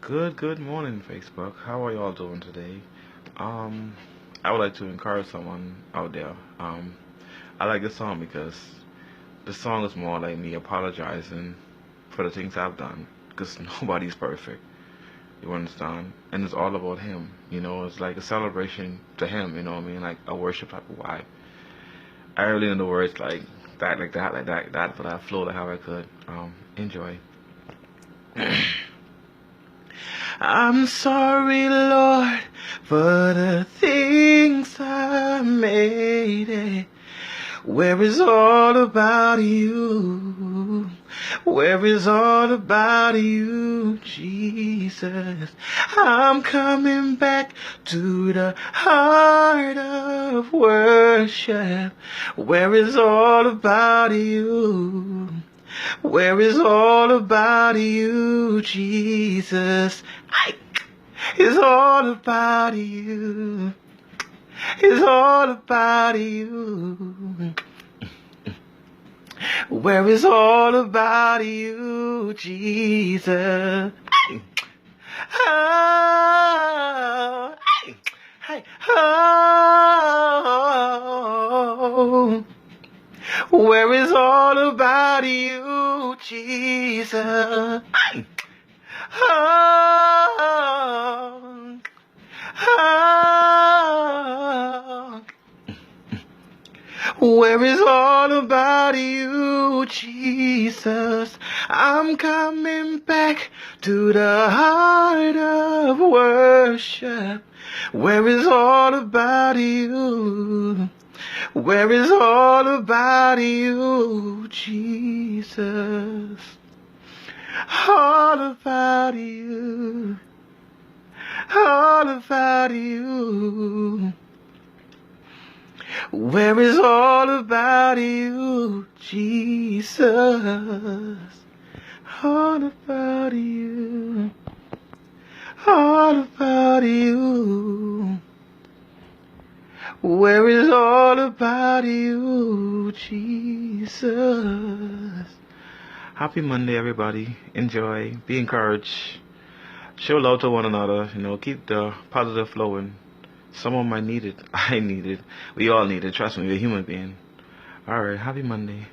Good morning, Facebook. How are y'all doing today? Um, I would like to encourage someone out there. I like this song because the song is more like me apologizing for the things I've done. Because nobody's perfect. You understand? And it's all about him. It's like a celebration to him. You know what I mean? Like a worship type of vibe. I really know the words like that, but I flowed like how I could. Enjoy. I'm sorry, Lord, for the things I made it. Where is all about you? Where is all about you, Jesus? I'm coming back to the heart of worship. Where is all about you? Where is all about you, Jesus? It's all about you. It's all about you. Where is all about you, Jesus? Oh, oh. Where is all about you, Jesus? Oh, oh. Where is all about you, Jesus? I'm coming back to the heart of worship. Where is all about you? Where is all about you, Jesus? All about you. All about you. Where is all about you, Jesus? All about you. All about you. Where is all about you, Jesus? Happy Monday, everybody. Enjoy. Be encouraged. Show love to one another. Keep the positive flowing. Someone might need it. I need it. We all need it. Trust me, we're a human being. Alright, happy Monday.